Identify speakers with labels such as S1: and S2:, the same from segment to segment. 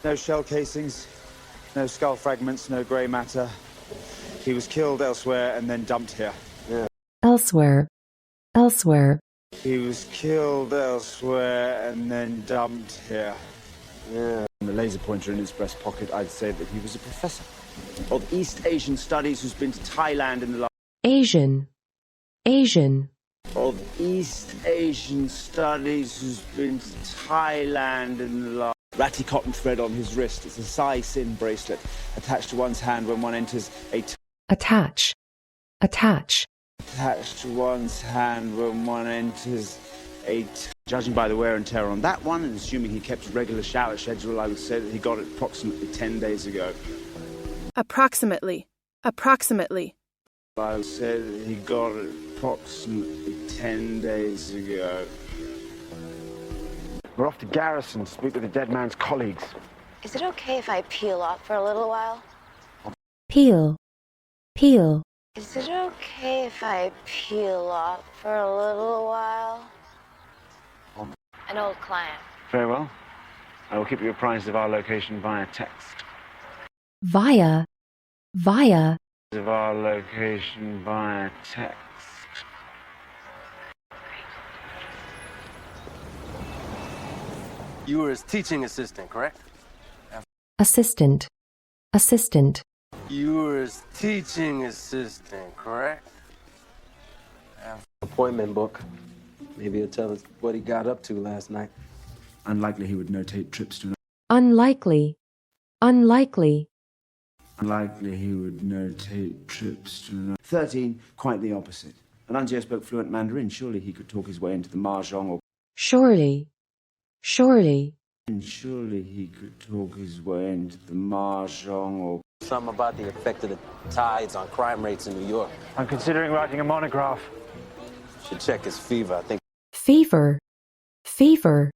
S1: No shell casings, no skull fragments, no grey matter. He was killed elsewhere and then dumped here.
S2: Yeah.
S3: Elsewhere. Elsewhere.
S1: He was killed elsewhere and then dumped here.
S2: Yeah.
S1: And the laser pointer in his breast pocket, I'd say that he was a professor of East Asian studies who's been to Thailand in the last...
S3: Asian. Asian.
S1: Of East Asian studies who's been to Thailand in the last... Ratty cotton thread on his wrist. It's a Sai-Sin bracelet attached to one's hand when one enters a...
S3: Attach. Attach.
S1: Attached to one's hand when one enters a... Judging by the wear and tear on that one, and assuming he kept a regular shower schedule, I would say that he got it approximately 10 days ago.
S4: Approximately. Approximately.
S1: I would say that he got it approximately 10 days ago. We're off to Garrison to speak with the dead man's colleagues.
S5: Is it okay if I peel off for a little while?
S3: Peel. Peel.
S5: Is it okay if I peel off for a little while? An old client.
S1: Very well. I will keep you apprised of our location via text.
S3: Via. Via.
S1: Of our location via text.
S2: You were his teaching assistant, correct?
S3: Assistant. Assistant.
S2: You were his teaching assistant, correct? Appointment book. Maybe he'll tell us what he got up to last night.
S1: Unlikely he would notate trips to...
S3: Unlikely. Unlikely.
S1: Unlikely he would notate trips to... 13, quite the opposite. Ananjio spoke fluent Mandarin. Surely he could talk his way into the mahjong or...
S3: Surely. Surely.
S1: Surely he could talk his way into the mahjong or...
S2: Something about the effect of the tides on crime rates in New York.
S1: I'm considering writing a monograph.
S2: Should check his fever, I think.
S3: Fever. Fever.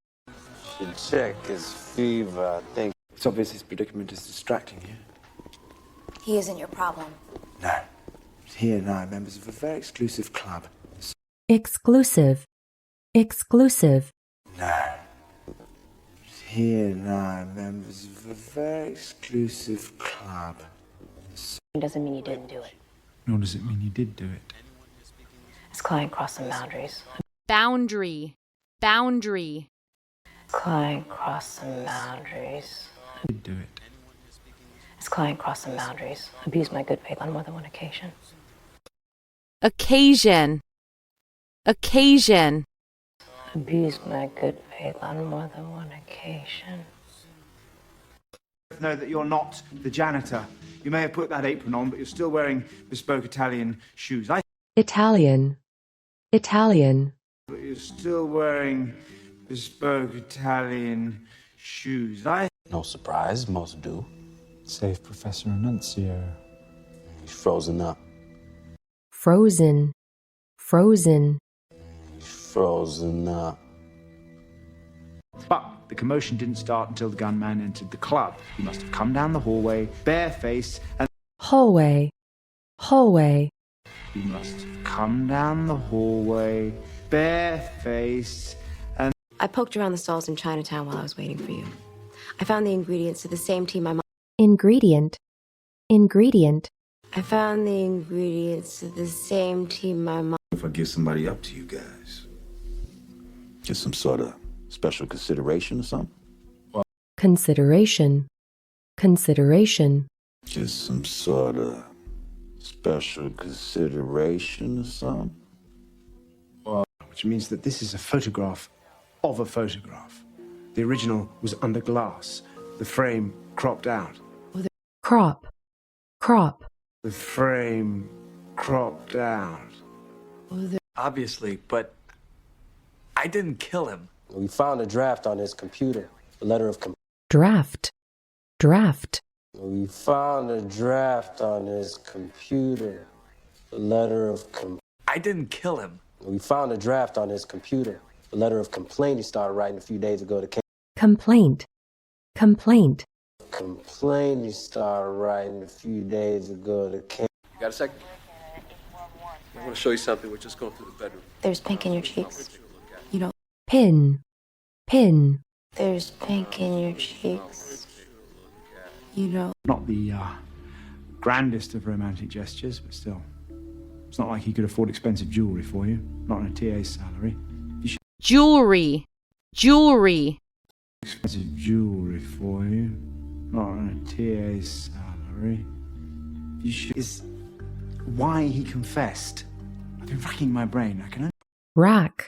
S2: Should check his fever, I think.
S1: It's obvious his predicament is distracting you.
S5: He isn't your problem.
S1: No. He and I are members of a very exclusive club.
S3: Exclusive. Exclusive.
S1: No. He and I are members of a very exclusive club.
S5: It doesn't mean you didn't do it.
S1: Nor does it mean you did do it.
S5: This client crossed some boundaries.
S6: Boundary. Boundary.
S5: Client crossed some boundaries.
S1: Did do it.
S5: This client crossed some boundaries. Abused my good faith on more than one occasion.
S6: Occasion. Occasion.
S5: Abused my good faith on more than one occasion.
S1: Know that you're not the janitor. You may have put that apron on, but you're still wearing bespoke Italian shoes.
S3: Italian. Italian.
S1: But you're still wearing bespoke Italian shoes.
S2: No surprise, most do.
S7: Save Professor Annunzio.
S2: He's frozen up.
S3: Frozen. Frozen.
S2: He's frozen up.
S1: But the commotion didn't start until the gunman entered the club. He must have come down the hallway, barefaced, and...
S3: Hallway. Hallway.
S1: He must have come down the hallway, barefaced, and...
S5: I poked around the stalls in Chinatown while I was waiting for you. I found the ingredients to the same tea my mom...
S3: Ingredient. Ingredient.
S5: I found the ingredients to the same tea my mom...
S8: If I give somebody up to you guys, get some sort of special consideration or something?
S3: Consideration. Consideration.
S8: Just some sort of special consideration or something?
S1: Which means that this is a photograph of a photograph. The original was under glass, the frame cropped out.
S3: Crop. Crop.
S1: The frame cropped out.
S9: Obviously, but I didn't kill him.
S2: We found a draft on his computer, a letter of
S3: Draft. Draft.
S2: We found a draft on his computer, a letter of
S9: I didn't kill him.
S2: We found a draft on his computer, a letter of complaint he started writing a few days ago to
S3: Complaint. Complaint.
S2: Complaint he started writing a few days ago to
S10: You got a second? I want to show you something. We're just going through the bedroom.
S5: There's pink in your cheeks. You know,
S3: Pin. Pin.
S5: there's pink in your cheeks.
S4: You know,
S7: Not the grandest of romantic gestures, but still. It's not like he could afford expensive jewelry for you, not on a TA's salary.
S6: Jewelry. Jewelry.
S7: Expensive jewelry for you, not on a TA's salary. Is why he confessed. I've been racking my brain. I can
S3: rack,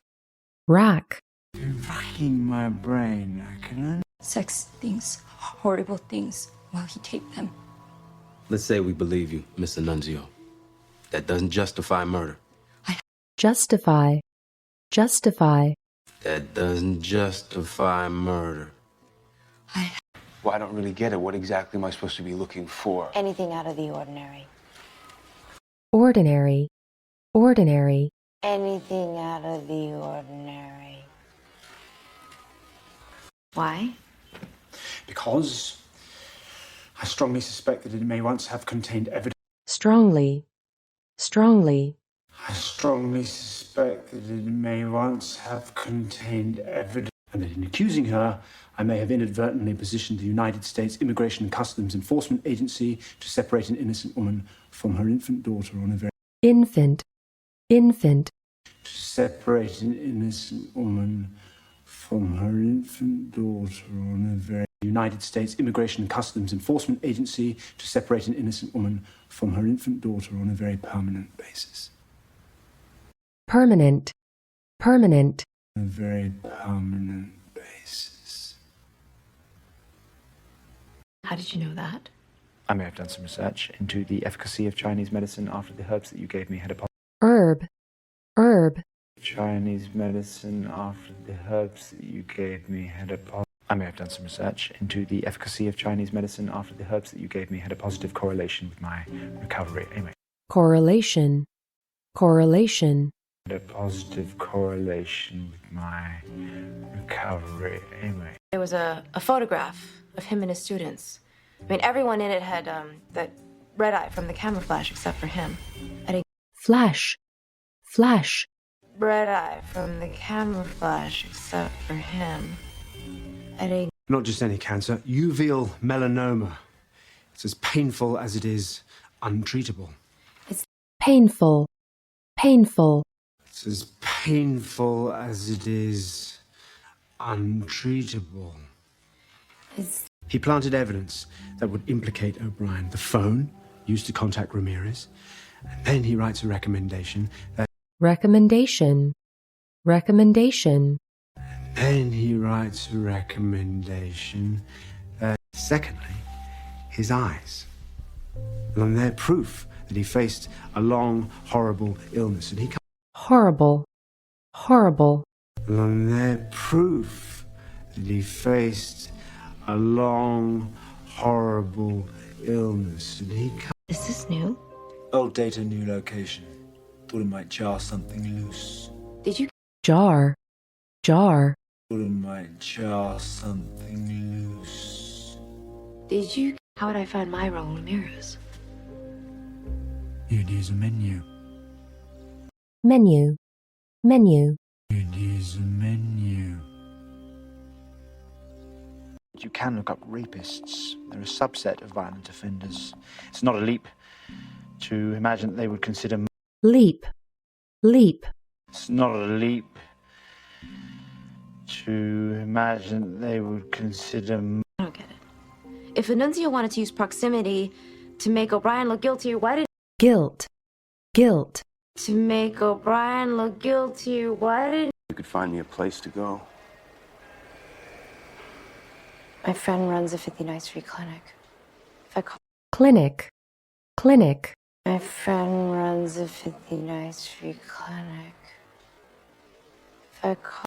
S3: rack,
S7: I've been racking my brain. I can
S11: sex things, horrible things, while he taped them.
S2: Let's say we believe you, Mr. Nunzio. That doesn't justify murder.
S3: justify, justify,
S2: That doesn't justify murder.
S12: Well, I don't really get it. What exactly am I supposed to be looking for?
S5: Anything out of the ordinary.
S3: ordinary, ordinary,
S5: Anything out of the ordinary. Why?
S7: because I strongly suspect that it may once have contained evidence.
S3: strongly, strongly,
S7: I strongly suspect that it may once have contained evidence, and that in accusing her, I may have inadvertently positioned the United States Immigration and Customs Enforcement Agency to separate an innocent woman from her infant daughter on a very...
S3: infant, infant,
S7: To separate an innocent woman from her infant daughter on a very... United States Immigration and Customs Enforcement Agency to separate an innocent woman from her infant daughter on a very permanent basis.
S3: permanent, permanent,
S7: On a very permanent basis.
S11: How did you know that?
S7: I may have done some research into the efficacy of Chinese medicine after the herbs that you gave me had a
S3: herb, herb,
S7: Chinese medicine after the herbs that you gave me had a I may have done some research into the efficacy of Chinese medicine after the herbs that you gave me had a positive correlation with my recovery. Anyway,
S3: correlation, correlation,
S7: had a positive correlation with my recovery. Anyway,
S11: There was a photograph of him and his students. I mean, everyone in it had that red eye from the camera flash except for him.
S3: flash, flash,
S11: Red eye from the camera flash except for him.
S7: not just any cancer, uveal melanoma. It's as painful as it is untreatable.
S3: painful, painful,
S7: It's as painful as it is untreatable. He planted evidence that would implicate O'Brien. The phone used to contact Ramirez. And then he writes a recommendation that...
S3: recommendation, recommendation,
S7: Then he writes a recommendation that... Secondly, his eyes. And they're proof that he faced a long, horrible illness. And he...
S3: horrible, horrible,
S7: And they're proof that he faced a long, horrible illness. And he...
S11: Is this new?
S8: Old data, new location. Thought it might jar something loose.
S11: Did you?
S3: jar, jar,
S8: Thought it might jar something loose.
S11: Did you? How would I find my Raul Ramirez?
S7: You'd use a menu.
S3: menu, menu,
S7: You'd use a menu. You can look up rapists. They're a subset of violent offenders. It's not a leap to imagine that they would consider...
S3: leap, leap,
S7: It's not a leap to imagine that they would consider...
S11: I don't get it. If Annunzio wanted to use proximity to make O'Brien look guilty, why did...
S3: guilt, guilt,
S11: To make O'Brien look guilty, why did...
S12: You could find me a place to go.
S5: My friend runs a 59th Street clinic. If I call...
S3: clinic, clinic,
S5: My friend runs a 59th Street clinic. If I call...